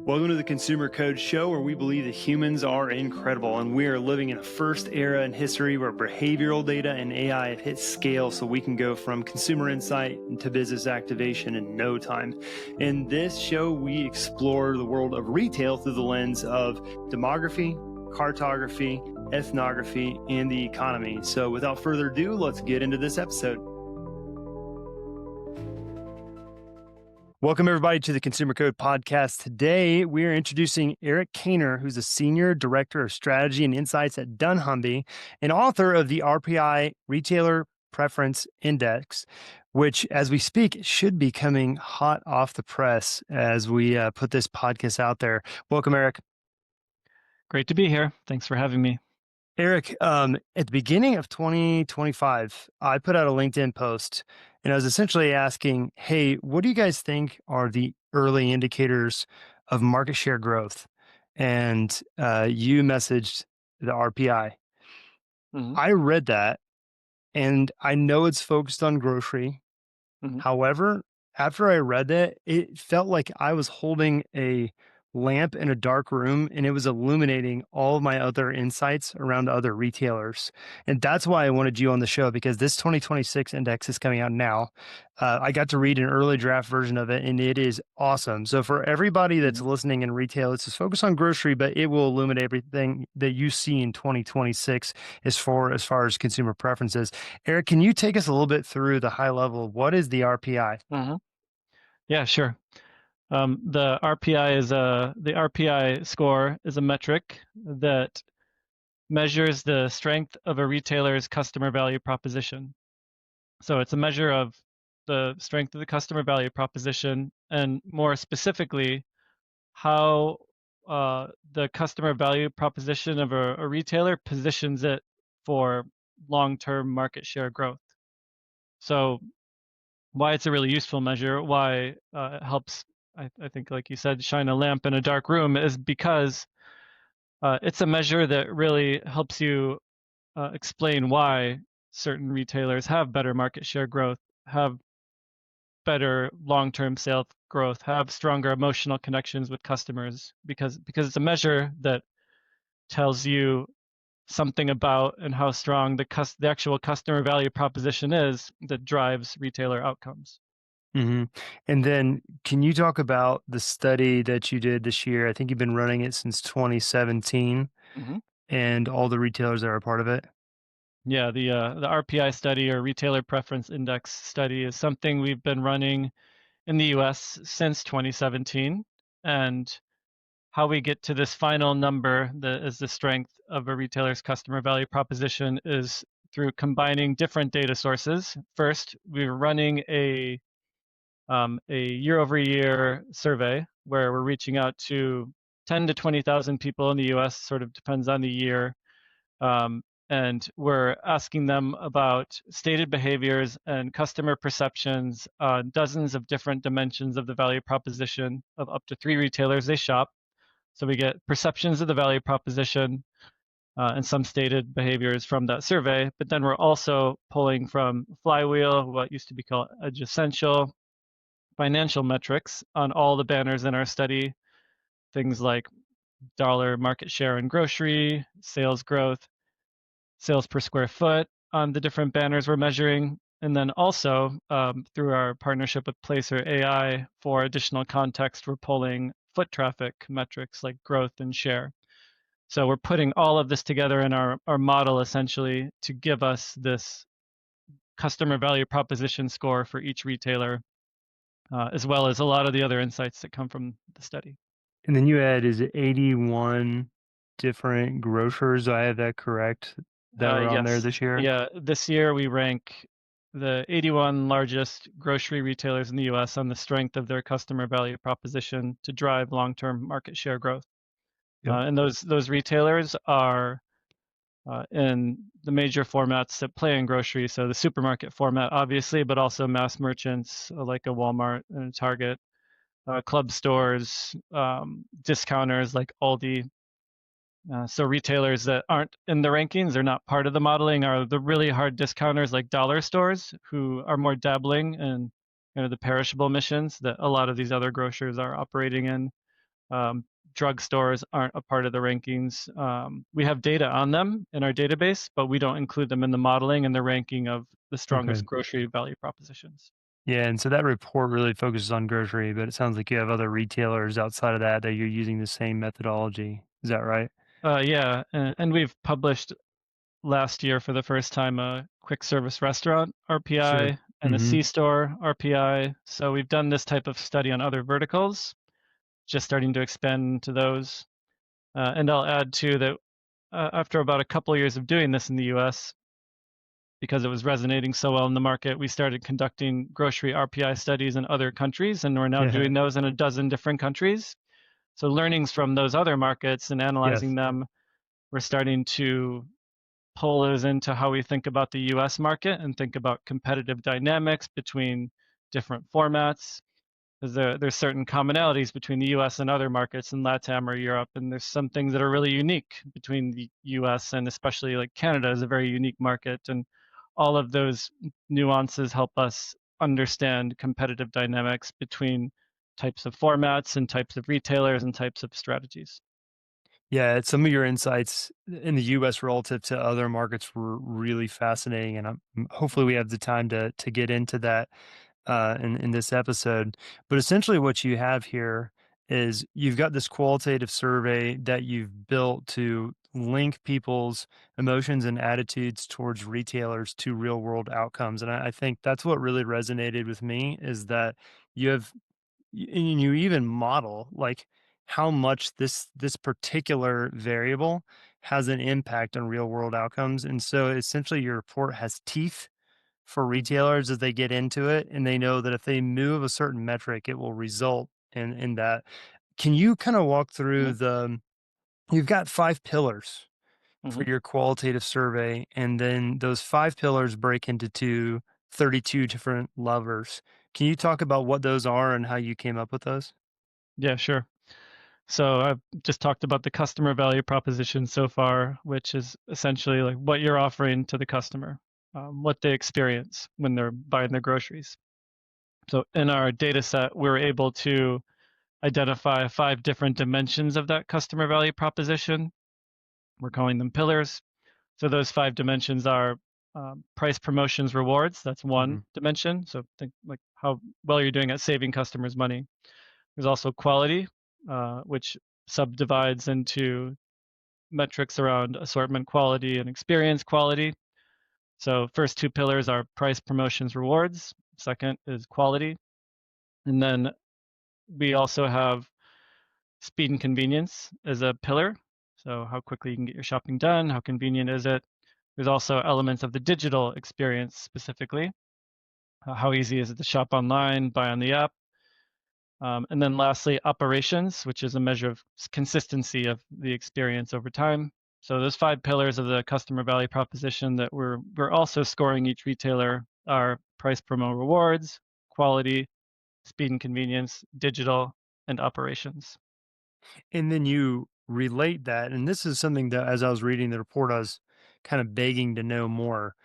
Welcome to the Consumer Code Show, where we believe that humans are incredible and we are living in a first era in history where behavioral data and AI have hit scale so we can go from consumer insight to business activation in no time. In this show, we explore the world of retail through the lens of demography, cartography, ethnography, and the economy. So without further ado, let's get into this episode. Welcome, everybody, to the Consumer Code Podcast. Today, we are introducing Erich Kahner, who's a Senior Director of Strategy and Insights at Dunnhumby and author of the RPI Retailer Preference Index, which, as we speak, should be coming hot off the press as we put this podcast out there. Welcome, Erich. Great to be here. Thanks for having me. Erich, at the beginning of 2025, I put out a LinkedIn post and I was essentially asking, hey, what do you guys think are the early indicators of market share growth? And you messaged the RPI. Mm-hmm. I read that and I know it's focused on grocery. Mm-hmm. However, after I read that, it felt like I was holding a lamp in a dark room and it was illuminating all of my other insights around other retailers. And that's why I wanted you on the show, because this 2026 index is coming out now. I got to read an early draft version of it and it is awesome. So for everybody that's listening in retail, it's just focus on grocery, but it will illuminate everything that you see in 2026 as far as consumer preferences. Erich, can you take us a little bit through the high level? What is the RPI? Mm-hmm. Yeah, sure. The RPI score is a metric that measures the strength of a retailer's customer value proposition. So it's a measure of the strength of the customer value proposition, and more specifically, how the customer value proposition of a retailer positions it for long-term market share growth. So why it's a really useful measure, why it helps, I think, like you said, shine a lamp in a dark room, is because it's a measure that really helps you explain why certain retailers have better market share growth, have better long-term sales growth, have stronger emotional connections with customers, because it's a measure that tells you something about and how strong the actual customer value proposition is that drives retailer outcomes. Mm-hmm. And then can you talk about the study that you did this year? I think you've been running it since 2017 Mm-hmm. and all the retailers that are a part of it. Yeah, the RPI study, or Retailer Preference Index study, is something we've been running in the US since 2017. And how we get to this final number that is the strength of a retailer's customer value proposition is through combining different data sources. First, we're running a year-over-year survey where we're reaching out to 10 to 20,000 people in the US, sort of depends on the year. And we're asking them about stated behaviors and customer perceptions on dozens of different dimensions of the value proposition of up to 3 retailers they shop. So we get perceptions of the value proposition and some stated behaviors from that survey. But then we're also pulling from Flywheel, what used to be called Edge Essential, financial metrics on all the banners in our study, things like dollar market share in grocery, sales growth, sales per square foot on the different banners we're measuring, and then also through our partnership with Placer.ai for additional context, we're pulling foot traffic metrics like growth and share. So we're putting all of this together in our model essentially to give us this customer value proposition score for each retailer, as well as a lot of the other insights that come from the study. And then you had, is it 81 different grocers? Do I have that correct? That were on there Yes. this year? Yeah, this year we rank the 81 largest grocery retailers in the US on the strength of their customer value proposition to drive long-term market share growth. Yep. And those retailers are in the major formats that play in grocery, so the supermarket format, obviously, but also mass merchants like a Walmart and a Target, club stores, discounters like Aldi. So retailers that aren't in the rankings, they're not part of the modeling, are the really hard discounters like dollar stores, who are more dabbling in the perishable missions that a lot of these other grocers are operating in. Um, Drugstores aren't a part of the rankings. We have data on them in our database, but we don't include them in the modeling and the ranking of the Okay. strongest grocery value propositions. Yeah, and so that report really focuses on grocery, but it sounds like you have other retailers outside of that that you're using the same methodology. Is that right? Yeah, and we've published last year for the first time a quick service restaurant Sure. RPI and a Mhm. C-store RPI. So we've done this type of study on other verticals, just starting to expand to those. And I'll add too that after about a couple of years of doing this in the US, because it was resonating so well in the market, we started conducting grocery RPI studies in other countries, and we're now Yeah. doing those in a dozen different countries. So learnings from those other markets and analyzing Yes. them, we're starting to pull those into how we think about the US market and think about competitive dynamics between different formats. Because there's certain commonalities between the US and other markets in LATAM or Europe, and there's some things that are really unique between the US and especially like Canada is a very unique market. And all of those nuances help us understand competitive dynamics between types of formats and types of retailers and types of strategies. Yeah, some of your insights in the US relative to other markets were really fascinating, and hopefully we have the time to get into that in this episode. But essentially, what you have here is you've got this qualitative survey that you've built to link people's emotions and attitudes towards retailers to real world outcomes. And I think that's what really resonated with me is that you have and you even model like how much this particular variable has an impact on real world outcomes. And so essentially your report has teeth for Mhm. retailers as they get into it, and they know that if they move a certain metric, it will result in that. Can you kind of walk through Mhm. you've got 5 pillars for Mhm. your qualitative survey, and then those 5 pillars break into 32 different levers. Can you talk about what those are and how you came up with those? Yeah, sure. So I've just talked about the customer value proposition so far, which is essentially like what you're offering to the customer, what they experience when they're buying their groceries. So in our data set, we're able to identify 5 different dimensions of that customer value proposition. We're calling them pillars. So those 5 dimensions are price, promotions, rewards. That's one Mhm. dimension. So think like how well you're doing at saving customers money. There's also quality, which subdivides into metrics around assortment quality and experience quality. So first 2 pillars are price, promotions, rewards. Second is quality. And then we also have speed and convenience as a pillar. So how quickly you can get your shopping done, how convenient is it? There's also elements of the digital experience specifically. How easy is it to shop online, buy on the app? And then lastly, operations, which is a measure of consistency of the experience over time. So those 5 pillars of the customer value proposition that we're also scoring each retailer are price, promo, rewards, quality, speed and convenience, digital, and operations. And then you relate that, and this is something that as I was reading the report, I was kind of begging to know more.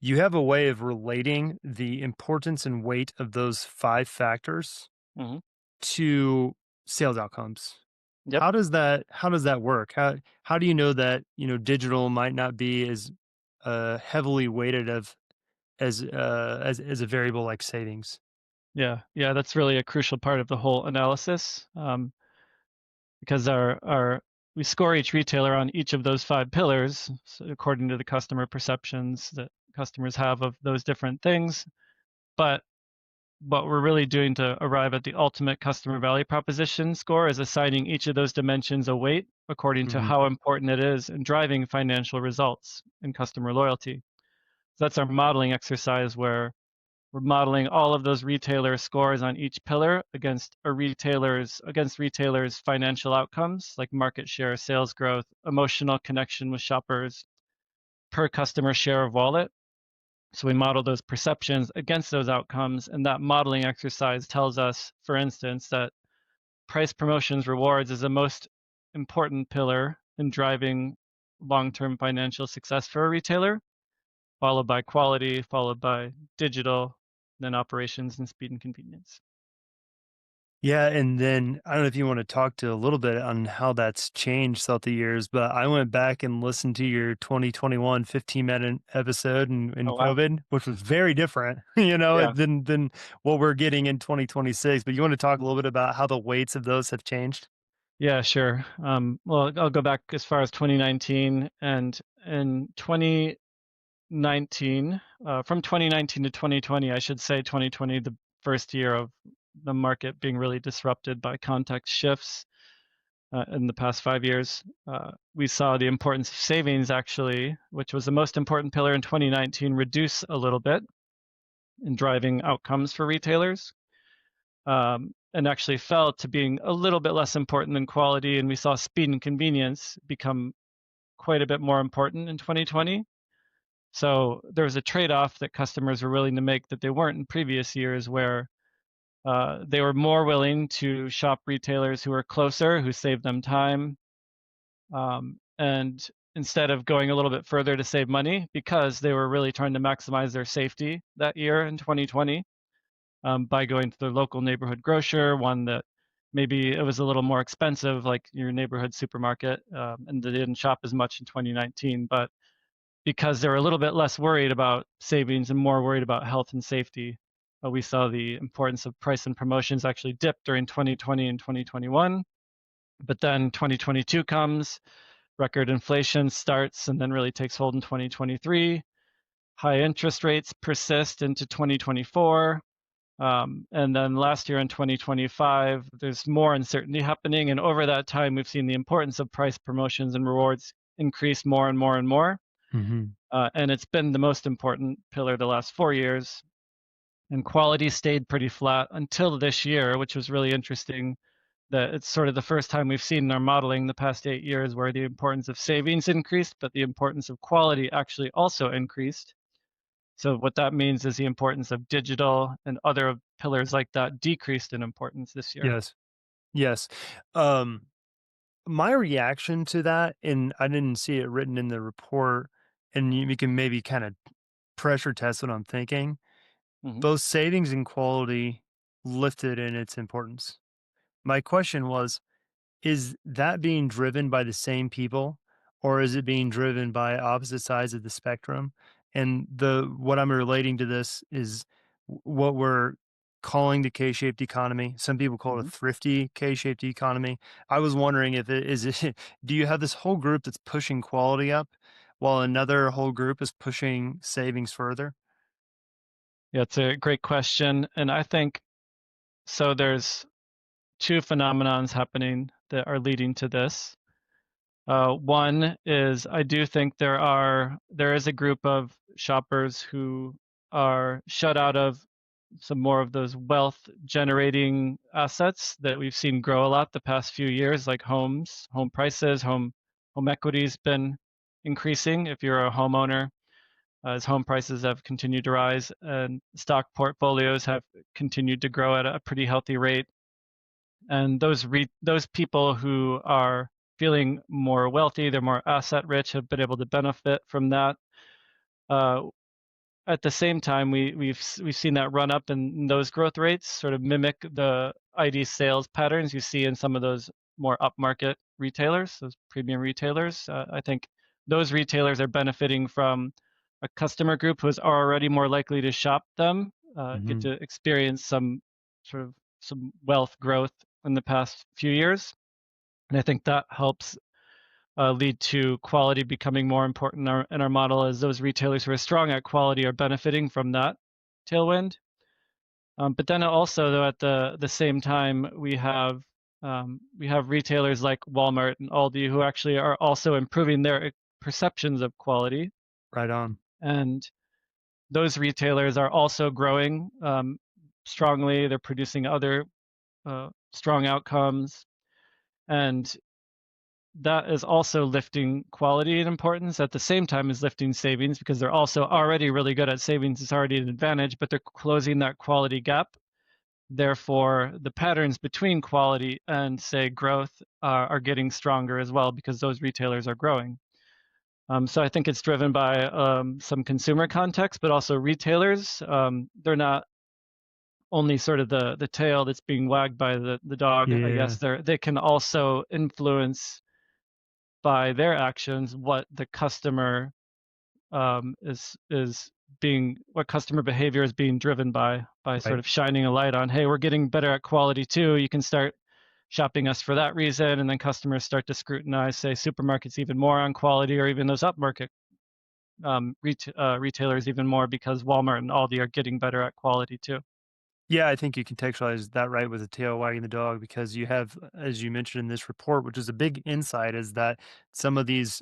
You have a way of relating the importance and weight of those 5 factors Hmm. to sales outcomes. Yep. How does that work? How do you know that, digital might not be as, heavily weighted of as a variable like savings? Yeah. Yeah. That's really a crucial part of the whole analysis. Because our we score each retailer on each of those 5 pillars, so according to the customer perceptions that customers have of those different things. But what we're really doing to arrive at the ultimate customer value proposition score is assigning each of those dimensions a weight according to Mhm. how important it is in driving financial results and customer loyalty. So that's our modeling exercise where we're modeling all of those retailer scores on each pillar against retailers' financial outcomes like market share, sales growth, emotional connection with shoppers, per customer share of wallet. So we model those perceptions against those outcomes, and that modeling exercise tells us, for instance, that price, promotions, rewards is the most important pillar in driving long-term financial success for a retailer, followed by quality, followed by digital, then operations and speed and convenience. Yeah, and then I don't know if you want to talk to a little bit on how that's changed throughout the years, but I went back and listened to your 2021 15-minute episode in Oh wow. COVID, which was very different, Yeah. than what we're getting in 2026. But you want to talk a little bit about how the weights of those have changed? Yeah, sure. Well, I'll go back as far as 2019, and in 2019, from 2019 to 2020, I should say 2020, the first year of the market being really disrupted by context shifts in the past 5 years, we saw the importance of savings actually, which was the most important pillar in 2019, reduce a little bit in driving outcomes for retailers. And actually fell to being a little bit less important than quality. And we saw speed and convenience become quite a bit more important in 2020. So there was a trade-off that customers were willing to make that they weren't in previous years, where they were more willing to shop retailers who were closer, who saved them time, and instead of going a little bit further to save money, because they were really trying to maximize their safety that year in 2020, by going to their local neighborhood grocer, one that maybe it was a little more expensive, like your neighborhood supermarket, and they didn't shop as much in 2019. But because they were a little bit less worried about savings and more worried about health and safety, we saw the importance of price and promotions actually dip during 2020 and 2021. But then 2022 comes, record inflation starts, and then really takes hold in 2023. High interest rates persist into 2024. And then last year in 2025, there's more uncertainty happening. And over that time, we've seen the importance of price promotions and rewards increase more and more and more. Hmm. And it's been the most important pillar the last 4 years. And quality stayed pretty flat until this year, which was really interesting. That it's sort of the first time we've seen in our modeling the past 8 years where the importance of savings increased, but the importance of quality actually also increased. So what that means is the importance of digital and other pillars like that decreased in importance this year. Yes, yes. Um, my reaction to that, and I didn't see it written in the report, and you can maybe kind of pressure test what I'm thinking. Hmm. Both savings and quality lifted in its importance. My question was, is that being driven by the same people, or is it being driven by opposite sides of the spectrum? And the what I'm relating to this is what we're calling the K-shaped economy. Some people call it a Hmm. thrifty K-shaped economy. I was wondering if it is it do you have this whole group that's pushing quality up while another whole group is pushing savings further? Yeah, it's a great question. And I think so. There's two phenomenons happening that are leading to this. One is I do think there is a group of shoppers who are shut out of some more of those wealth generating assets that we've seen grow a lot the past few years, like homes, home prices, home equity's been increasing if you're a homeowner, as home prices have continued to rise and stock portfolios have continued to grow at a pretty healthy rate. And those people who are feeling more wealthy, they're more asset rich, have been able to benefit from that. Uh, at the same time, we've seen that run up in those growth rates sort of mimic the ID sales patterns you see in some of those more upmarket retailers, those premium retailers. I think those retailers are benefiting from a customer group who is already more likely to shop them, get Mhm. to experience some sort of some wealth growth in the past few years, and I think that helps lead to quality becoming more important in our model, as those retailers who are strong at quality are benefiting from that tailwind. But then also, though, at the same time, we have retailers like Walmart and Aldi who actually are also improving their perceptions of quality, Right on. and those retailers are also growing strongly. They're producing other strong outcomes, and that is also lifting quality and importance at the same time as lifting savings, because they're also already really good at savings. It's already an advantage, but they're closing that quality gap. Therefore, the patterns between quality and, say, growth are getting stronger as well because those retailers are growing. So I think it's driven by some consumer context, but also retailers. They're not only sort of the tail that's being wagged by the dog. I guess Yeah. they can also influence by their actions what the customer is being what customer behavior is being driven by sort Right. of shining a light on, hey, we're getting better at quality too. You can start shopping us for that reason, and then customers start to scrutinize, say, supermarkets even more on quality, or even those upmarket retailers even more because Walmart and Aldi are getting better at quality too. Yeah, I think you contextualize that right with the tail wagging the dog because you have, as you mentioned in this report, which is a big insight, is that some of these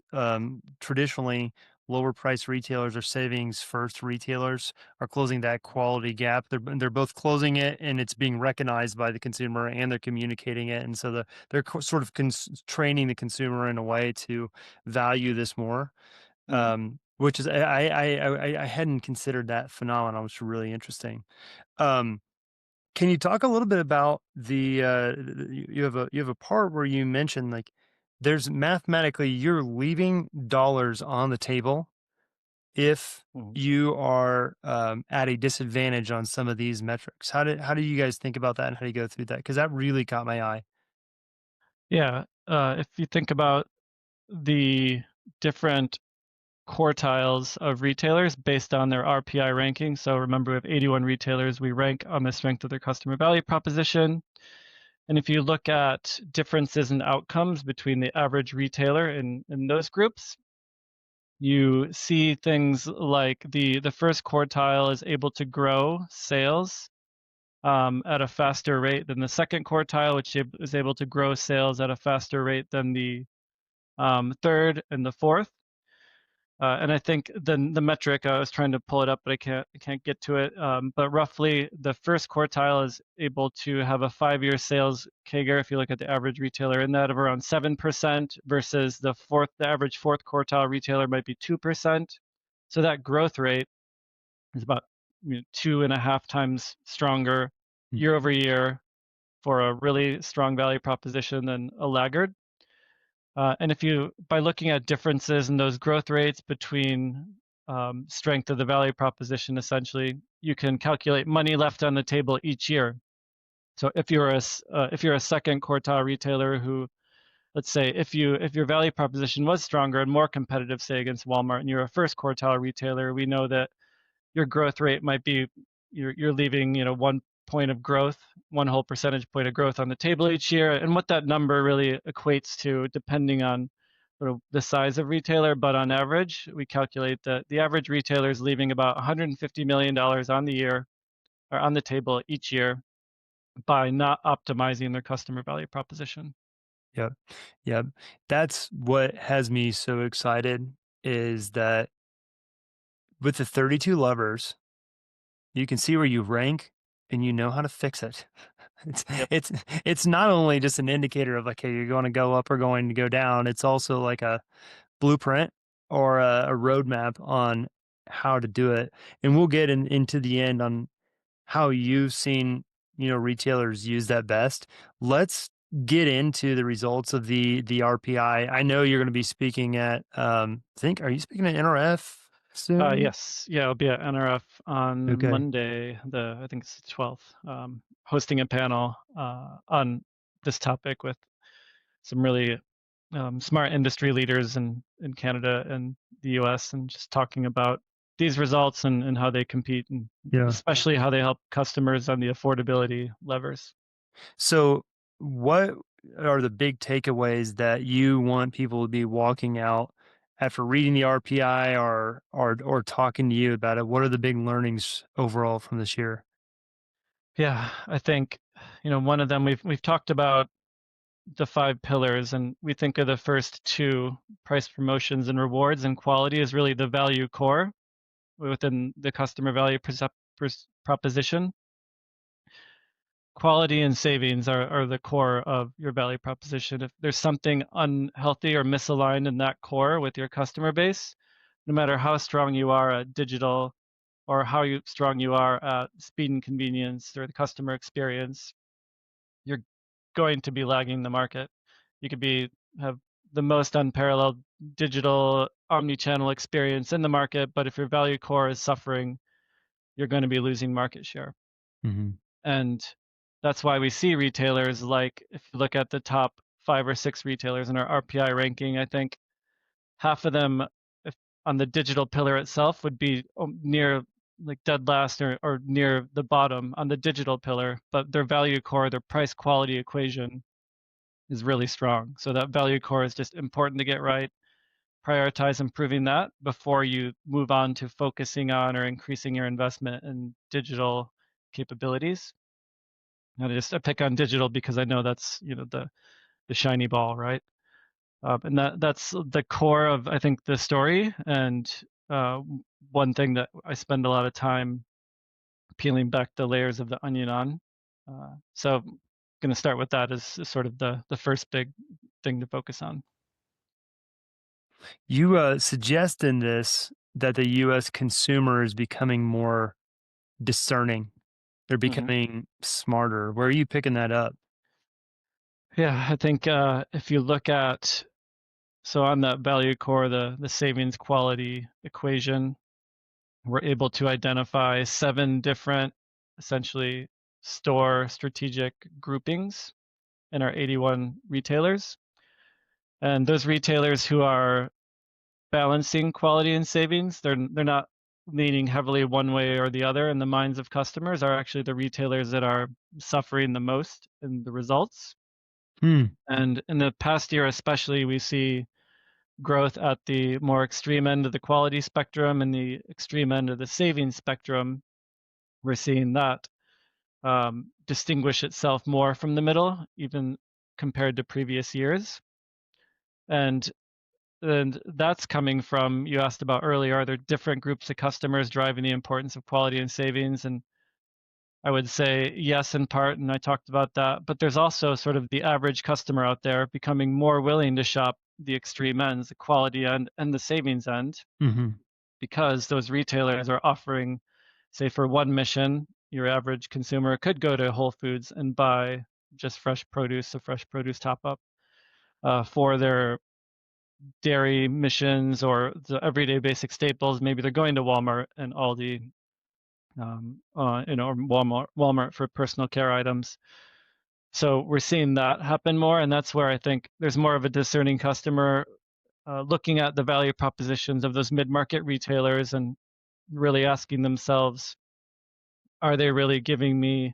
traditionally lower price retailers or savings first retailers are closing that quality gap. They're both closing it, and it's being recognized by the consumer, and they're communicating it, and so they're sort of training the consumer in a way to value this more. Mm. Which is I hadn't considered that phenomenon, which is really interesting. Um, can you talk a little bit about you have a part where you mentioned like there's mathematically you're leaving dollars on the table if Mhm. you are at a disadvantage on some of these metrics. How do you guys think about that and how do you go through that? Because that really caught my eye. Yeah, if you think about the different quartiles of retailers based on their RPI ranking. So remember, we have 81 retailers. We rank on the strength of their customer value proposition. And if you look at differences in outcomes between the average retailer in those groups, you see things like the first quartile is able to grow sales at a faster rate than the second quartile, which is able to grow sales at a faster rate than the third and the fourth. And I think the metric I was trying to pull it up, but I can't get to it. But roughly, the first quartile is able to have a 5-year sales CAGR. If you look at the average retailer in that of around 7%, versus the average fourth quartile retailer might be 2%. So that growth rate is about 2.5 times stronger Mm. year over year for a really strong value proposition than a laggard. And if you, by looking at differences in those growth rates between strength of the value proposition, essentially, you can calculate money left on the table each year. So if you're a second quartile retailer who, let's say, if your value proposition was stronger and more competitive, say against Walmart, and you're a first quartile retailer, we know that your growth rate might be you're leaving 1 point of growth, one whole percentage point of growth on the table each year, and what that number really equates to, depending on sort of the size of retailer, but on average, we calculate that the average retailer is leaving about $150 million on the year or on the table each year by not optimizing their customer value proposition. Yep. Yep. That's what has me so excited is that with the 32 levers, you can see where you rank and you know how to fix it. It's Yep. it's it's not only just an indicator of like, hey, you're going to go up or going to go down. It's also like a blueprint or a roadmap on how to do it. And we'll get into the end on how you've seen, retailers use that best. Let's get into the results of the RPI. I know you're going to be speaking at are you speaking at NRF soon? Yes, yeah, I'll be at NRF on Okay. Monday, I think it's the 12th, hosting a panel on this topic with some really smart industry leaders in Canada and the US, and just talking about these results and how they compete, and Yeah. especially how they help customers on the affordability levers. So, what are the big takeaways that you want people to be walking out after reading the RPI or talking to you about it? What are the big learnings overall from this year? Yeah, I think one of them we've talked about the 5 pillars, and we think of the first two, price promotions and rewards, and quality is really the value core within the customer value proposition. Quality and savings are the core of your value proposition. If there's something unhealthy or misaligned in that core with your customer base, no matter how strong you are at digital or strong you are at speed and convenience or the customer experience, you're going to be lagging the market. You could have the most unparalleled digital omni-channel experience in the market, but if your value core is suffering, you're going to be losing market share. Hmm. And that's why we see retailers like, if you look at the top 5 or 6 retailers in our RPI ranking, I think half of them, if on the digital pillar itself, would be near like dead last or near the bottom on the digital pillar, but their value core, their price quality equation is really strong. So that value core is just important to get right. Prioritize improving that before you move on to focusing on or increasing your investment in digital capabilities. And I pick on digital because I know that's, the shiny ball, right? And that's the core of, I think, the story. And uh, one thing that I spend a lot of time peeling back the layers of the onion on. So I'm going to start with that as sort of the first big thing to focus on. You suggest in this that the U.S. consumer is becoming more discerning. They're Hmm. becoming smarter. Where are you picking that up? Yeah, I think if you look at, so on that value core, the savings quality equation, we're able to identify 7 different, essentially, store strategic groupings in our 81 retailers. And those retailers who are balancing quality and savings, they're not leaning heavily one way or the other in the minds of customers, are actually the retailers that are suffering the most in the results. Hmm. And in the past year especially, we see growth at the more extreme end of the quality spectrum and the extreme end of the savings spectrum. We're seeing that distinguish itself more from the middle, even compared to previous years. And that's coming from, you asked about earlier, are there different groups of customers driving the importance of quality and savings? And I would say yes, in part, and I talked about that. But there's also sort of the average customer out there becoming more willing to shop the extreme ends, the quality end and the savings end, Mm-hmm. because those retailers are offering, say, for one mission, your average consumer could go to Whole Foods and buy just fresh produce, a fresh produce top up. For their dairy missions or the everyday basic staples, maybe they're going to Walmart and Aldi, or Walmart for personal care items. So we're seeing that happen more, and that's where I think there's more of a discerning customer looking at the value propositions of those mid-market retailers and really asking themselves, are they really giving me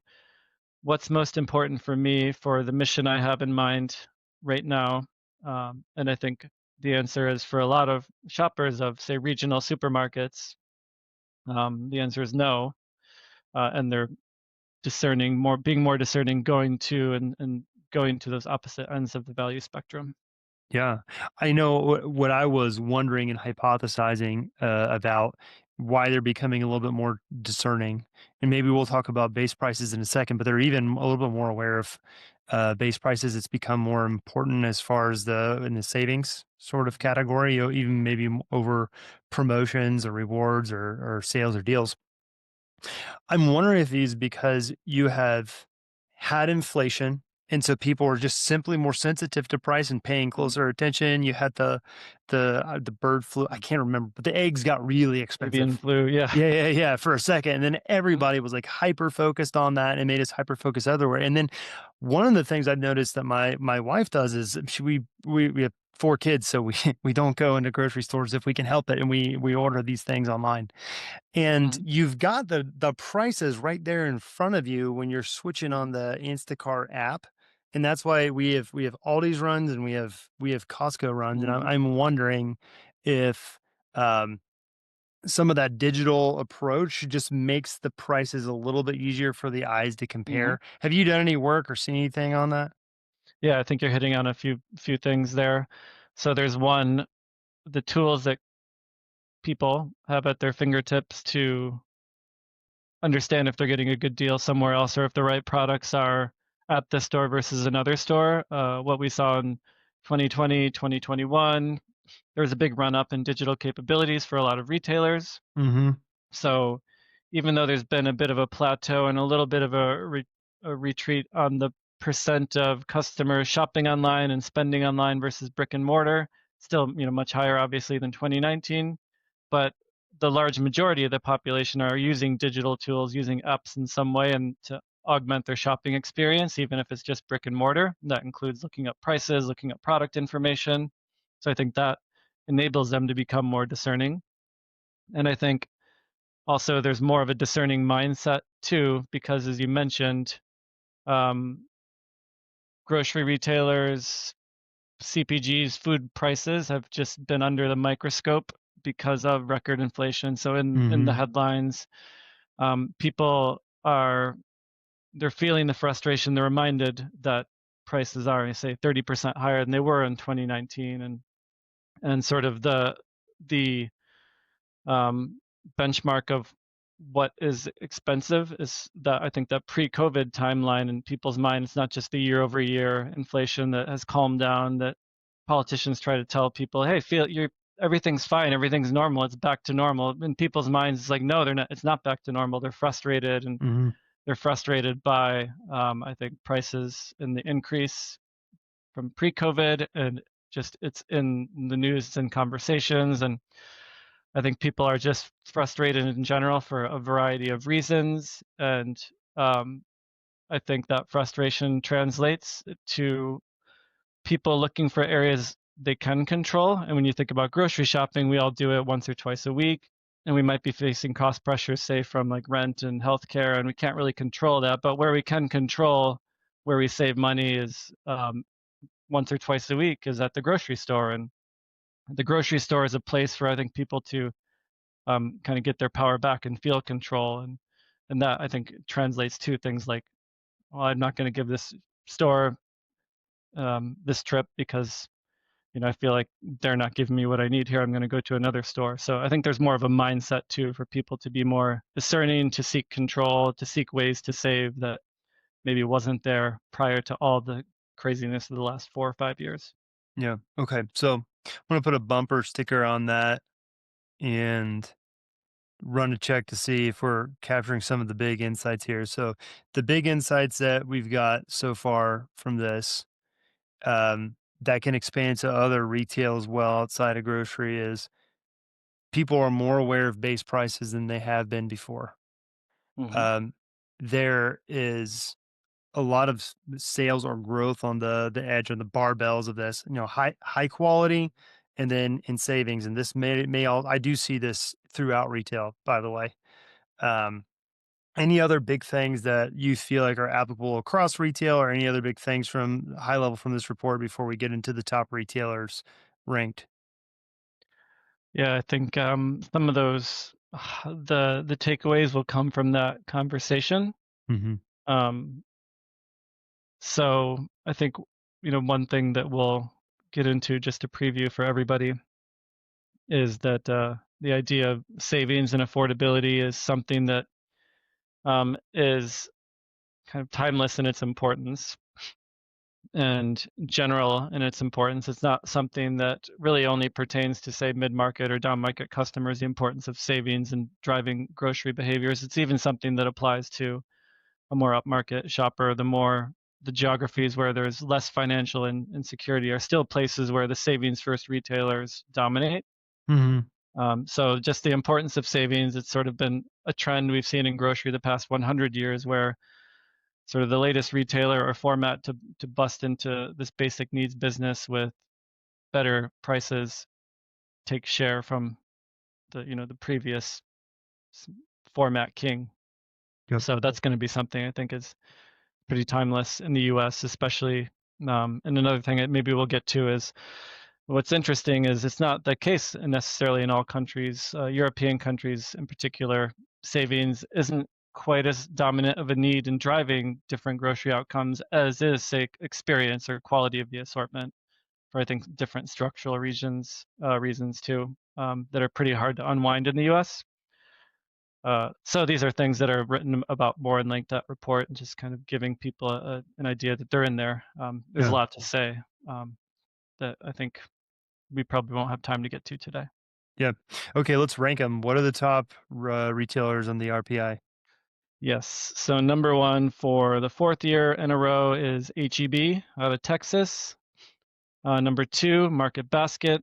what's most important for me for the mission I have in mind right now? And I think the answer is, for a lot of shoppers of, say, regional supermarkets, the answer is no. And they're discerning more, being more discerning, going to and going to those opposite ends of the value spectrum. Yeah. I know what I was wondering and hypothesizing about why they're becoming a little bit more discerning. And maybe we'll talk about base prices in a second, but they're even a little bit more aware of base prices. It's become more important as far as in the savings sort of category, even maybe over promotions or rewards or sales or deals. I'm wondering if these because you have had inflation, and so people are just simply more sensitive to price and paying Mhm. closer attention. You had the bird flu. I can't remember, but the eggs got really Avian expensive. flu, yeah. Yeah, for a second, and then Mhm. everybody was, like, hyper focused on that and made us hyper focused everywhere, and then one of the things I've noticed that my wife does is we have 4 kids, so we we don't go into grocery stores if we can help it, and we order these things online. And Mhm. you've got the prices right there in front of you when you're switching on the Instacart app, and that's why we have Aldi's runs and we have Costco runs, and I'm Mhm. I'm wondering if, um, some of that digital approach just makes the prices a little bit easier for the eyes to Mhm. compare. Have you done any work or seen anything on that? Yeah, I think you're hitting on a few things there. So there's one, the tools that people have at their fingertips to understand if they're getting a good deal somewhere else or if the right products are at the store versus another store. What we saw in 2020, 2021, there was a big run up in digital capabilities for a lot of retailers. Mhm, So even though there's been a bit of a plateau and a little bit of a retreat on the percent of customers shopping online and spending online versus brick and mortar, still, much higher obviously than 2019, but the large majority of the population are using digital tools, using apps in some way, and to augment their shopping experience, even if it's just brick and mortar. That includes looking up prices, looking up product information. So I think that enables them to become more discerning. And I think also there's more of a discerning mindset too, because as you mentioned, um, grocery retailers, CPGs, food prices have just been under the microscope because of record inflation. So in the Hmm. headlines, people are they're feeling the frustration. They're reminded that prices are, say, 30% higher than they were in 2019, and sort of the benchmark of what is expensive is that I think that pre-COVID timeline in people's mind, it's not just the year-over-year inflation that has calmed down. That politicians try to tell people, hey, feel you're everything's fine, everything's normal, it's back to normal. In people's minds, it's like, no, they're not. It's not back to normal. They're frustrated, and Hmm. they're frustrated by, I think, prices and the increase from pre-COVID, and just it's in the news, it's in conversations, and I think people are just frustrated in general for a variety of reasons, and um, I think that frustration translates to people looking for areas they can control. And when you think about grocery shopping, we all do it once or twice a week, and we might be facing cost pressures, say from like rent and healthcare, and we can't really control that. But where we can control, where we save money is once or twice a week is at the grocery store, and the grocery store is a place for I think people to kind of get their power back and feel control, and that I think translates to things like, well, I'm not going to give this store this trip because I feel like they're not giving me what I need here. I'm going to go to another store. So I think there's more of a mindset too for people to be more discerning, to seek control, to seek ways to save that maybe wasn't there prior to all the craziness of the last 4 or 5 years. Yeah. Okay. So I'm going to put a bumper sticker on that and run a check to see if we're capturing some of the big insights here. So the big insights that we've got so far from this, that can expand to other retail as well outside of grocery, is people are more aware of base prices than they have been before. Hmm. Um, there is a lot of sales or growth on the edge or the barbells of this, high quality, and then in savings. And this may all I do see this throughout retail, by the way. Um, any other big things that you feel like are applicable across retail, or any other big things from high level from this report before we get into the top retailers ranked? Yeah, I think some of those the takeaways will come from that conversation. Hmm. Um, so I think one thing that we'll get into just to preview for everybody is that the idea of savings and affordability is something that is kind of timeless in its importance and general in its importance. It's not something that really only pertains to, say, mid-market or down-market customers, the importance of savings and driving grocery behaviors. It's even something that applies to a more upmarket shopper. The geographies where there's less financial insecurity are still places where the savings first retailers dominate. Hmm. So just the importance of savings, it's sort of been a trend we've seen in grocery the past 100 years, where sort of the latest retailer or format to bust into this basic needs business with better prices take share from the previous format king. Yep. So that's going to be something I think is pretty timeless in the U.S., especially. And another thing that maybe we'll get to is what's interesting is it's not the case necessarily in all countries. European countries in particular, savings isn't quite as dominant of a need in driving different grocery outcomes as is, say, experience or quality of the assortment, for I think different structural reasons too, that are pretty hard to unwind in the U.S. So these are things that are written about more in like that report, and just kind of giving people an idea that they're in there. There's a Yeah. lot to say that I think we probably won't have time to get to today. Yeah. Okay. Let's rank them. What are the top retailers on the RPI? Yes. So number one for the fourth year in a row is HEB out of Texas. Number two, Market Basket.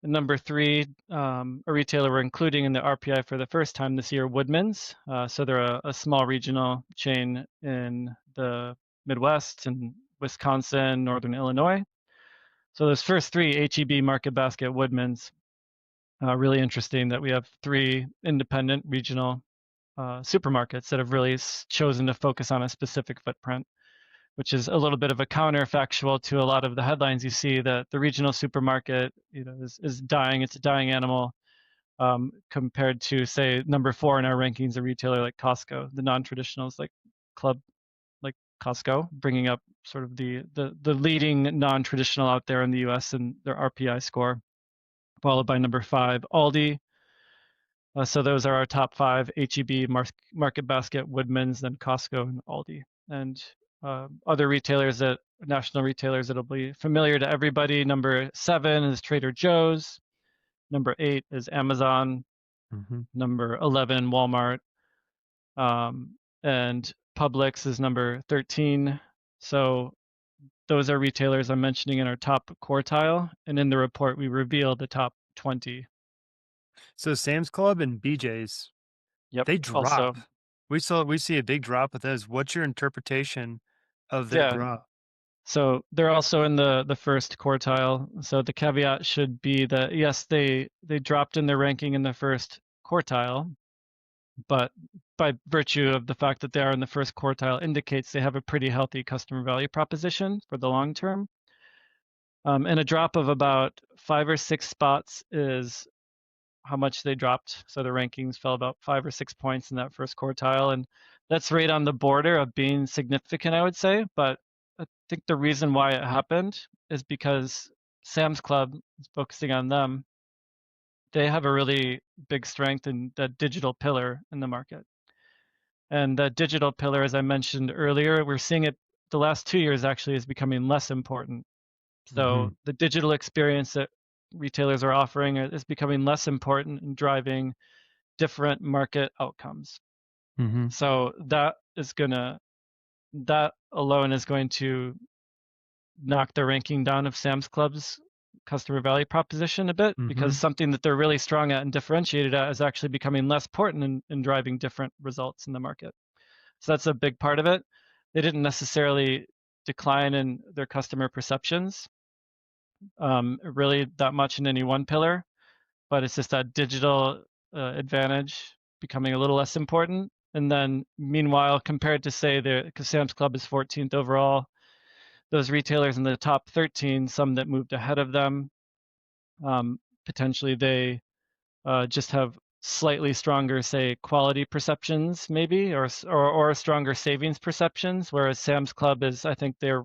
Number three, a retailer we're including in the RPI for the first time this year, Woodman's. So they're a small regional chain in the Midwest and Wisconsin, Northern Illinois. So those first three, HEB, Market Basket, Woodman's, really interesting that we have three independent regional supermarkets that have really chosen to focus on a specific footprint, which is a little bit of a counterfactual to a lot of the headlines you see that the regional supermarket, is dying. It's a dying animal, compared to, say, number four in our rankings, a retailer like Costco, the non-traditionals like Club, like Costco, bringing up sort of the leading non-traditional out there in the U.S. and their RPI score, followed by number five, Aldi. So those are our top five: HEB, Market Basket, Woodman's, then Costco, and Aldi. And other retailers national retailers that'll be familiar to everybody. Number seven is Trader Joe's. Number eight is Amazon. Mm-hmm. Number 11, Walmart. And Publix is number 13. So those are retailers I'm mentioning in our top quartile. And in the report, we reveal the top 20. So Sam's Club and BJ's, Yep. they Also, drop. We see a big drop with those. What's your interpretation of that yeah. drop? So they're also in the first quartile. So the caveat should be that yes, they dropped in their ranking in the first quartile, but by virtue of the fact that they are in the first quartile indicates they have a pretty healthy customer value proposition for the long term. And a drop of about 5 or 6 spots is how much they dropped. So the rankings fell about 5 or 6 points in that first quartile. And that's right on the border of being significant, I would say. But I think the reason why it happened is because Sam's Club is focusing on them. They have a really big strength in the digital pillar in the market. And the digital pillar, as I mentioned earlier, we're seeing it the last 2 years actually is becoming less important. Mm-hmm. So the digital experience that retailers are offering is becoming less important in driving different market outcomes. Mm-hmm. So that alone is going to knock the ranking down of Sam's Club's customer value proposition a bit, Mm-hmm. because something that they're really strong at and differentiated at is actually becoming less important in driving different results in the market. So that's a big part of it. They didn't necessarily decline in their customer perceptions, really that much in any one pillar, but it's just that digital advantage becoming a little less important. And then meanwhile, compared to say because Sam's Club is 14th overall, those retailers in the top 13, some that moved ahead of them, potentially they just have slightly stronger, say, quality perceptions, maybe, or stronger savings perceptions. Whereas Sam's Club is, I think they're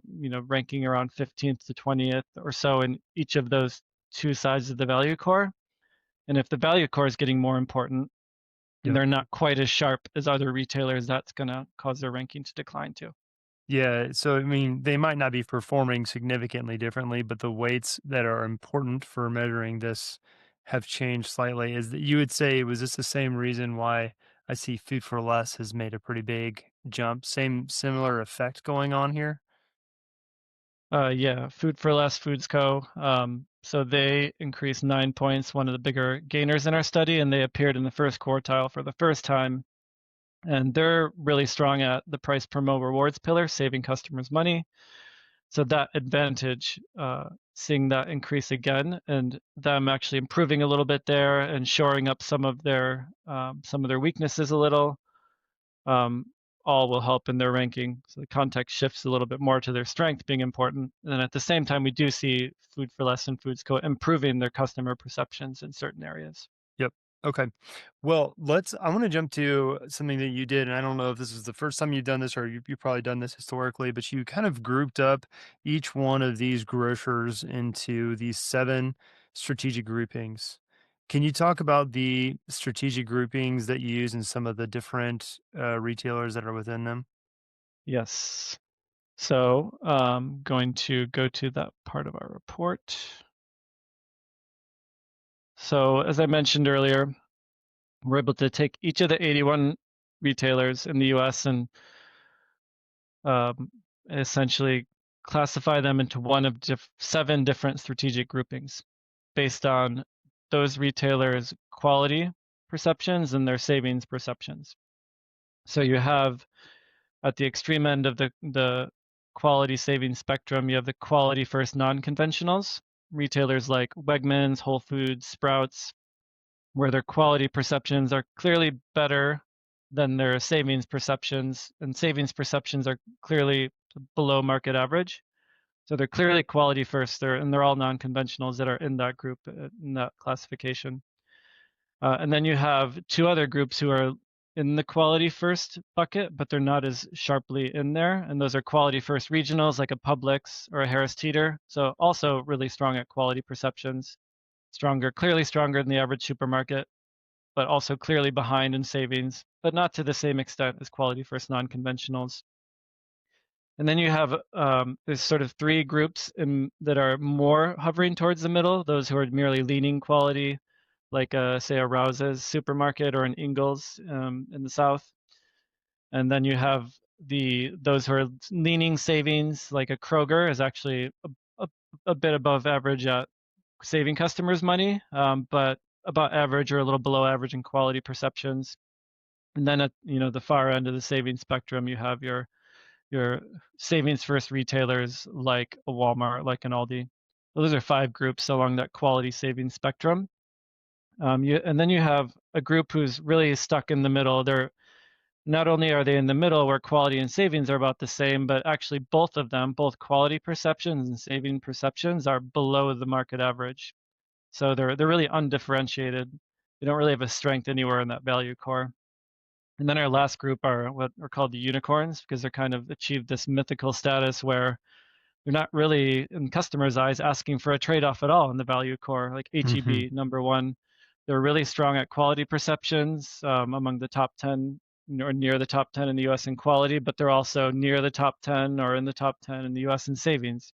ranking around 15th to 20th or so in each of those two sides of the value core. And if the value core is getting more important and Yep. they're not quite as sharp as other retailers, that's going to cause their ranking to decline too. Yeah, so I mean, they might not be performing significantly differently, but the weights that are important for measuring this have changed slightly. Is that you would say, was this the same reason why I see Food for Less has made a pretty big jump? Same similar effect going on here? Yeah, Food for Less, Foods Co. So they increased 9 points, one of the bigger gainers in our study, and they appeared in the first quartile for the first time. And they're really strong at the price promo rewards pillar, saving customers money. So that advantage, seeing that increase again, and them actually improving a little bit there and shoring up some of their weaknesses a little, um, all will help in their ranking. So the context shifts a little bit more to their strength being important. And then at the same time, we do see Food for Less and Foods Co. improving their customer perceptions in certain areas. Yep. Okay. Well, I want to jump to something that you did. And I don't know if this is the first time you've done this or you've probably done this historically, but you kind of grouped up each one of these grocers into these 7 strategic groupings. Can you talk about the strategic groupings that you use and some of the different retailers that are within them? Yes. So going to go to that part of our report. So as I mentioned earlier, we're able to take each of the 81 retailers in the US and um, essentially classify them into one of 7 different strategic groupings based on those retailers' quality perceptions and their savings perceptions. So you have at the extreme end of the quality savings spectrum, you have the quality first non-conventionals, retailers like Wegmans, Whole Foods, Sprouts, where their quality perceptions are clearly better than their savings perceptions, and savings perceptions are clearly below market average. So they're clearly quality first. They're all non-conventionals that are in that group, in that classification. And then you have two other groups who are in the quality first bucket, but they're not as sharply in there. And those are quality first regionals like a Publix or a Harris Teeter. So also really strong at quality perceptions, stronger, clearly stronger than the average supermarket, but also clearly behind in savings, but not to the same extent as quality first non-conventionals. And then you have there's sort of three groups that are more hovering towards the middle, those who are merely leaning quality, like say a Rouse's supermarket or an Ingles in the South. And then you have those who are leaning savings, like a Kroger is actually a, a bit above average at saving customers money, but about average or a little below average in quality perceptions. And then at the far end of the savings spectrum, you have your savings first retailers like a Walmart, like an Aldi. So those are five groups along that quality savings spectrum. And then you have a group who's really stuck in the middle. They're not only are they in the middle where quality and savings are about the same, but actually both of them, both quality perceptions and saving perceptions, are below the market average. So they're really undifferentiated. They don't really have a strength anywhere in that value core. And then our last group are what are called the unicorns, because they're kind of achieved this mythical status where they're not really, in customers' eyes, asking for a trade-off at all in the value core, like Hmm. HEB, number one. They're really strong at quality perceptions, among the top 10 or near the top 10 in the US in quality, but they're also near the top 10 or in the top 10 in the US in savings.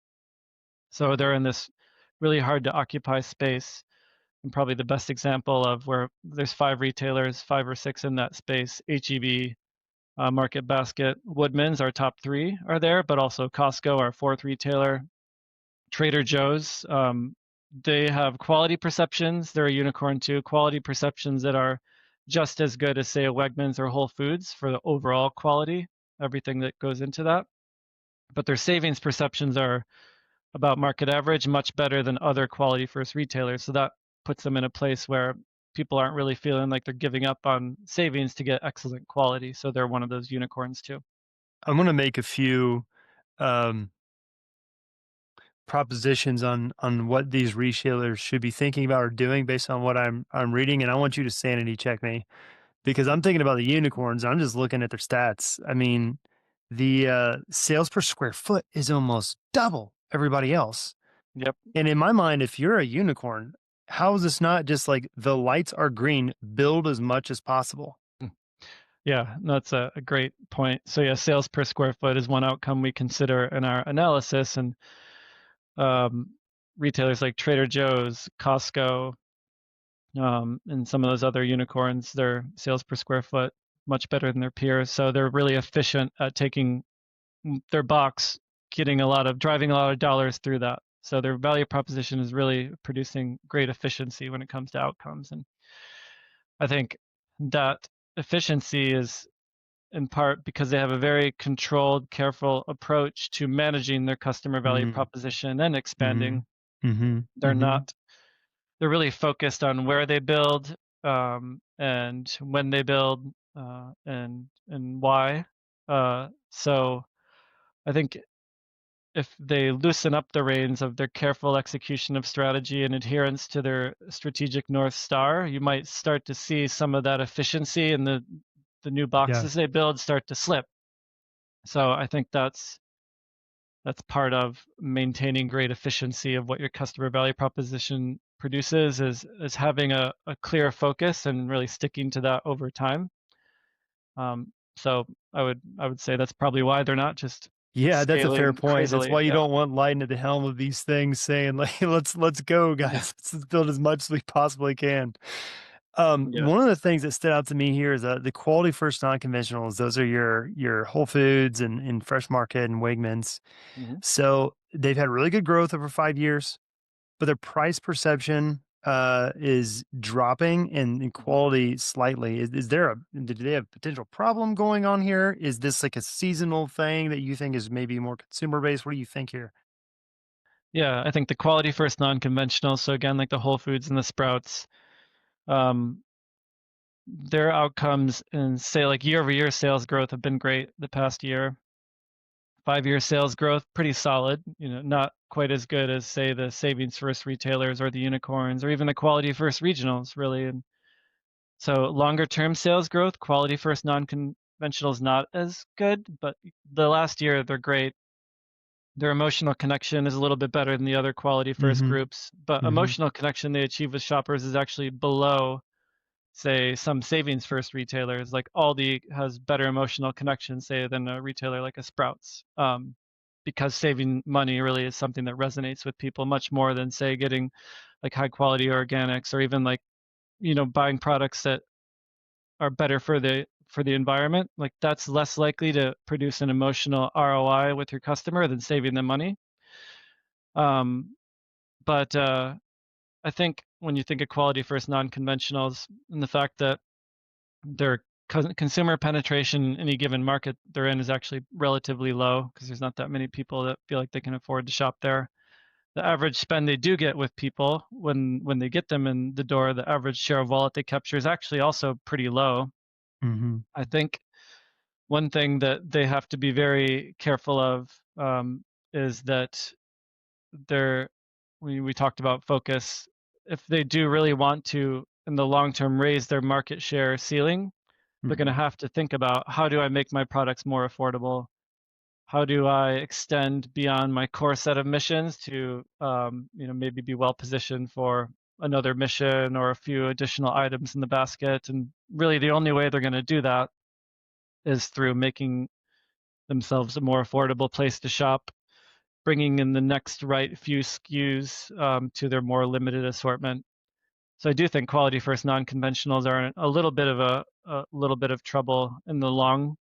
So they're in this really hard to occupy space. And probably the best example of where there's five retailers, five or six in that space: HEB, Market Basket, Woodman's, our top three are there, but also Costco, our fourth retailer, Trader Joe's. They have quality perceptions. They're a unicorn too. Quality perceptions that are just as good as, say, a Wegmans or Whole Foods for the overall quality, everything that goes into that. But their savings perceptions are about market average, much better than other quality first retailers. So that puts them in a place where people aren't really feeling like they're giving up on savings to get excellent quality. So they're one of those unicorns too. I'm going to make a few um, propositions on what these retailers should be thinking about or doing based on what I'm reading, and I want you to sanity check me because I'm thinking about the unicorns. I'm just looking at their stats. I mean, the sales per square foot is almost double everybody else. Yep. And in my mind, if you're a unicorn, how is this not just like the lights are green, build as much as possible? Yeah, that's a great point. So yeah, sales per square foot is one outcome we consider in our analysis, and um, retailers like Trader Joe's, Costco, and some of those other unicorns, their sales per square foot much better than their peers. So they're really efficient at taking their box, driving a lot of dollars through that. So their value proposition is really producing great efficiency when it comes to outcomes. And I think that efficiency is in part because they have a very controlled, careful approach to managing their customer value Mm-hmm. proposition and Mm-hmm. expanding. Mm-hmm. They're Mm-hmm. not, they're really focused on where they build, and when they build, and why. So I think if they loosen up the reins of their careful execution of strategy and adherence to their strategic North Star, you might start to see some of that efficiency and the new Yeah. boxes they build start to slip. So I think that's part of maintaining great efficiency of what your customer value proposition produces is having a clear focus and really sticking to that over time. So I would say that's probably why they're not just Yeah, that's a fair scaling point. That's crazily. why you Yeah. don't want Lyden at the helm of these things saying like, let's go, Yeah. guys. Let's build as much as we possibly can. Yeah. One of the things that stood out to me here is the quality first non-conventionals. Those are your Whole Foods and Fresh Market and Wegmans. Hmm. So they've had really good growth over 5 years. but their price perception is dropping and Mhm. quality slightly. Is there a did they have potential problem going on here? Is this like a seasonal thing that you think is maybe more consumer based? What do you think here? Yeah, I think the quality first non-conventional, so again, like the Whole Foods and the Sprouts, um, their outcomes and say like year-over-year sales growth have been great the past year. 5-year sales growth, pretty solid, not quite as good as, say, the savings first retailers or the unicorns or even the quality first regionals, really. And so longer term sales growth, quality first non-conventional is not as good, but the last year they're great. Their emotional connection is a little bit better than the other quality first Mhm. groups, but Mhm. emotional connection they achieve with shoppers is actually below, say, some savings first retailers. Like Aldi has better emotional connection, say, than a retailer like a Sprouts, because saving money really is something that resonates with people much more than, say, getting like high quality organics or even like buying products that are better for the environment. Like that's less likely to produce an emotional ROI with your customer than saving them money. Um, but I think when you think of quality first non-conventionals and the fact that their consumer penetration in any given market they're in is actually relatively low because there's not that many people that feel like they can afford to shop there. The average spend they do get with people when they get them in the door, the average share of wallet they capture is actually also pretty low. Mhm. I think one thing that they have to be very careful of is that they're we talked about focus. If they do really want to in the long term raise their market share ceiling, they're going to Mhm. have to think about how do I make my products more affordable? How do I extend beyond my core set of missions to, maybe be well positioned for another mission or a few additional items in the basket? And really, the only way they're going to do that is through making themselves a more affordable place to shop, bringing in the next right few SKUs to their more limited assortment. So I do think quality first non-conventionals are in a little bit of a little bit of trouble in the long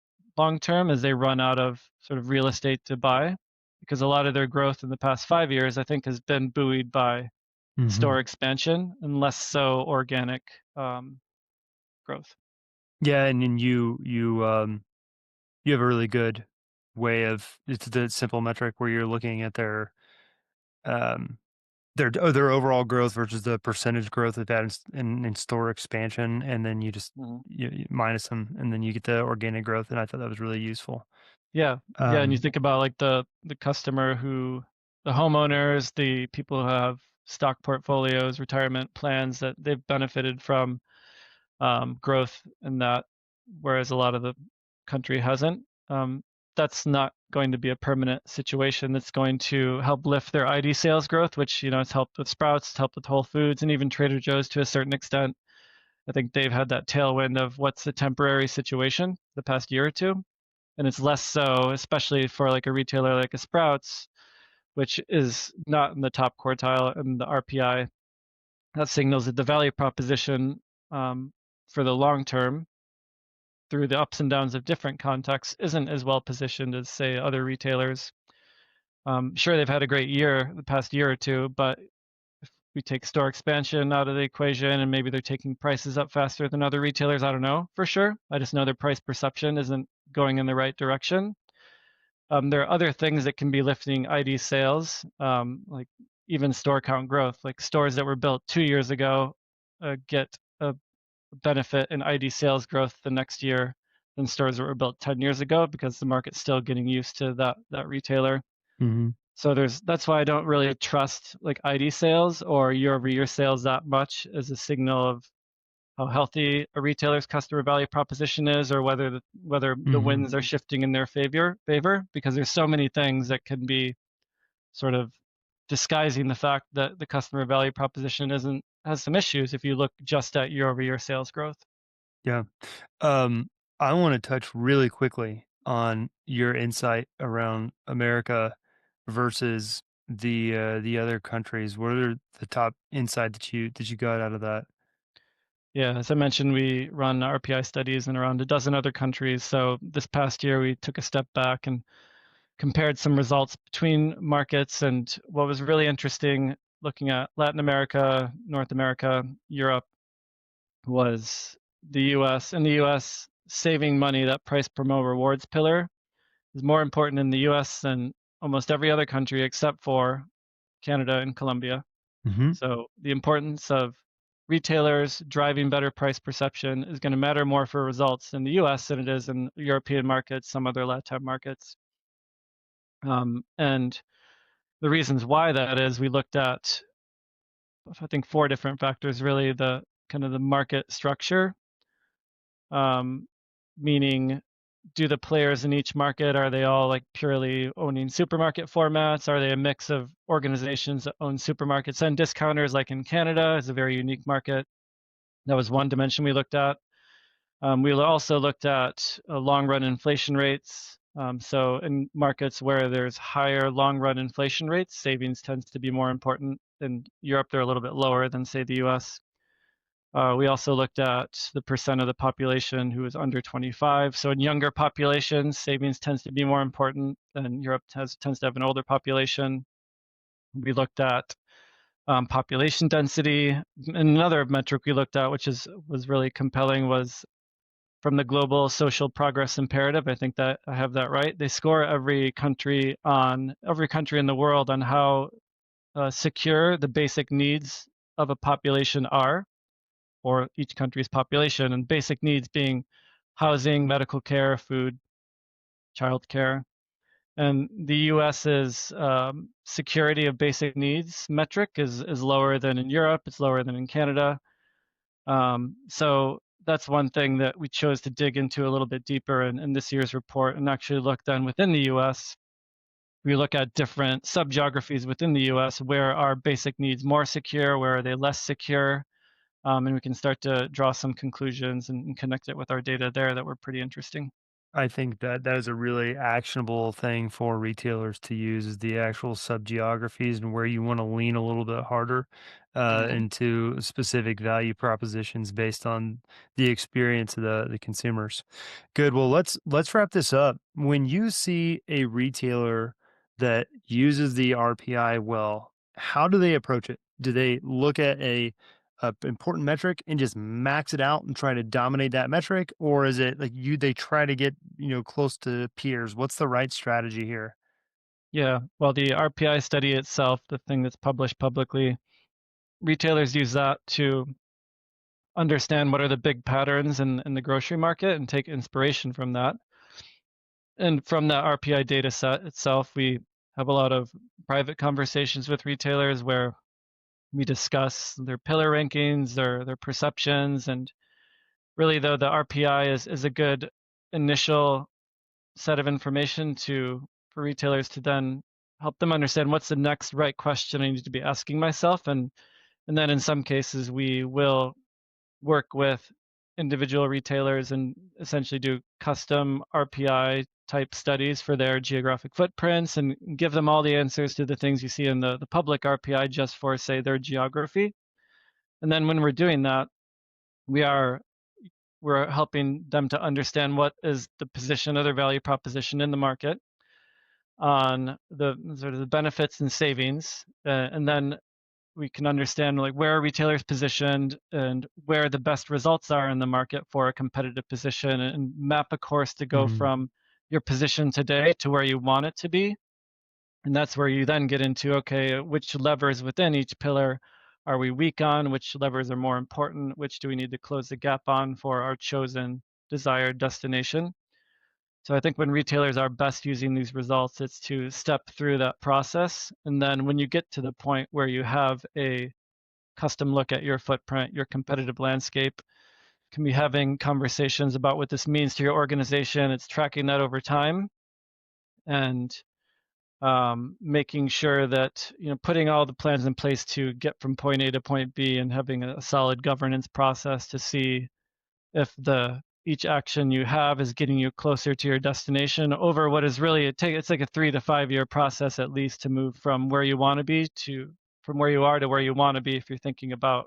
term as they run out of sort of real estate to buy, because a lot of their growth in the past 5 years, I think, has been buoyed by store Mhm. expansion and less so organic um, growth. Yeah, and then you have a really good way of it's the simple metric where you're looking at um their overall growth versus the percentage growth of that in store expansion, and then you just Mhm. you minus them, and then you get the organic growth, and I thought that was really useful. Yeah, yeah, and you Um, think about like the customer who, the homeowners, the people who have stock portfolios, retirement plans that they've benefited from growth in that, whereas a lot of the country hasn't. That's not going to be a permanent situation. That's going to help lift their ID sales growth, which it's helped with Sprouts, it's helped with Whole Foods, and even Trader Joe's to a certain extent. I think they've had that tailwind of what's a temporary situation the past year or two, and it's less so, especially for like a retailer like a Sprouts, which is not in the top quartile in the RPI. That signals that the value proposition um, for the long term through the ups and downs of different contexts isn't as well positioned as say other retailers. Sure, they've had a great year the past year or two, but if we take store expansion out of the equation and maybe they're taking prices up faster than other retailers, I don't know for sure. I just know their price perception isn't going in the right direction. There are other things that can be lifting ID sales, like even store count growth, like stores that were built 2 years ago get a benefit in ID sales growth the next year than stores that were built 10 years ago because the market's still getting used to that retailer. mhm. So that's why I don't really trust like ID sales or year over year sales that much as a signal of how healthy a retailer's customer value proposition is or whether the Mhm. winds are shifting in their favor because there's so many things that can be sort of disguising the fact that the customer value proposition isn't has some issues if you look just at year over year sales growth. Yeah. Um, I want to touch really quickly on your insight around America versus the other countries. What are the top insight that you got out of that? Yeah, as I mentioned, we run RPI studies in around a dozen other countries. So this past year, we took a step back and compared some results between markets. And what was really interesting, looking at Latin America, North America, Europe, was the US. In the US, saving money, that price promo rewards pillar, is more important in the US than almost every other country except for Canada and Colombia. Hmm. So the importance of retailers driving better price perception is going to matter more for results in the US than it is in European markets, some other LATAM markets. And the reasons why that is, we looked at, I think, four different factors really. The kind of the market structure, um, meaning, do the players in each market, are they all like purely owning supermarket formats? Are they a mix of organizations that own supermarkets and discounters like in Canada? Is a very unique market. That was one dimension we looked at. We also looked at long run inflation rates. So in markets where there's higher long run inflation rates, savings tends to be more important. In Europe, they're a little bit lower than, say, the US. We also looked at the percent of the population who is under 25. So in younger populations, savings tends to be more important than Europe tends to have an older population. We looked at population density. And another metric we looked at, which was really compelling, was from the Global Social Progress Imperative. I think that I have that right. They score every country in the world on how secure the basic needs of a population are, or each country's population, and basic needs being housing, medical care, food, childcare. And the US's security of basic needs metric is lower than in Europe. It's lower than in Canada. So that's one thing that we chose to dig into a little bit deeper in this year's report, and actually look then within the US. We look at different subgeographies within the US. Where are basic needs more secure? Where are they less secure? And we can start to draw some conclusions and connect it with our data there that were pretty interesting. I think that that is a really actionable thing for retailers to use is the actual sub geographies and where you want to lean a little bit harder Hmm. into specific value propositions based on the experience of the consumers. Good. Well, let's wrap this up. When you see a retailer that uses the RPI well, how do they approach it? Do they look at a important metric and just max it out and try to dominate that metric, or is it like they try to get close to peers? What's the right strategy here? Yeah, well, the RPI study itself, the thing that's published publicly, retailers use that to understand what are the big patterns in the grocery market and take inspiration from that. And from that RPI data set itself, we have a lot of private conversations with retailers where we discuss their pillar rankings, their perceptions, and really, though, the RPI is a good initial set of information for retailers to then help them understand what's the next right question I need to be asking myself. And then in some cases we will work with individual retailers and essentially do custom RPI type studies for their geographic footprints and give them all the answers to the things you see in the public RPI just for, say, their geography. And then when we're doing that, we are we're helping them to understand what is the position of their value proposition in the market on the sort of the benefits and savings, and then we can understand like where are retailers positioned and where the best results are in the market for a competitive position, and map a course to go Mhm. from your position today to where you want it to be. And that's where you then get into, okay, which levers within each pillar are we weak on, which levers are more important, which do we need to close the gap on for our chosen desired destination. So I think when retailers are best using these results, it's to step through that process. And then when you get to the point where you have a custom look at your footprint, your competitive landscape, can be having conversations about what this means to your organization. It's tracking that over time and making sure that, putting all the plans in place to get from point A to point B, and having a solid governance process to see if the each action you have is getting you closer to your destination over what is really it's like a 3 to 5 year process at least to move from where you want to be to from where you are to where you want to be if you're thinking about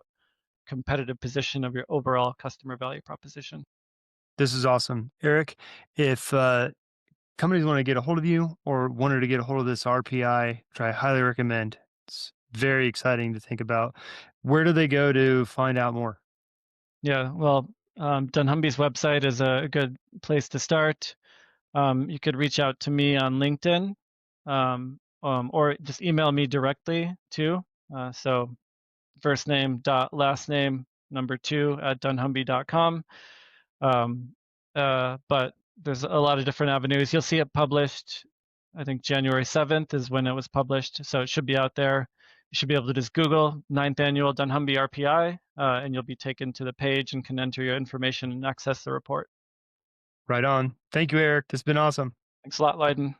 competitive position of your overall customer value proposition. This is awesome, Eric. If companies want to get a hold of you or wanted to get a hold of this RPI, which I highly recommend, Very exciting to think about. Where do they go to find out more? Yeah, well, Dunnhumby's website is a good place to start. You could reach out to me on LinkedIn, or just email me directly too. So first name dot last name number 2 at dunnhumby.com. Um, but there's a lot of different avenues. You'll see it published. I think January 7th is when it was published, so it should be out there. You should be able to just Google ninth annual Dunnhumby RPI, and you'll be taken to the page and can enter your information and access the report. Right on. Thank you, Eric. This has been awesome. Thanks a lot, Lyden.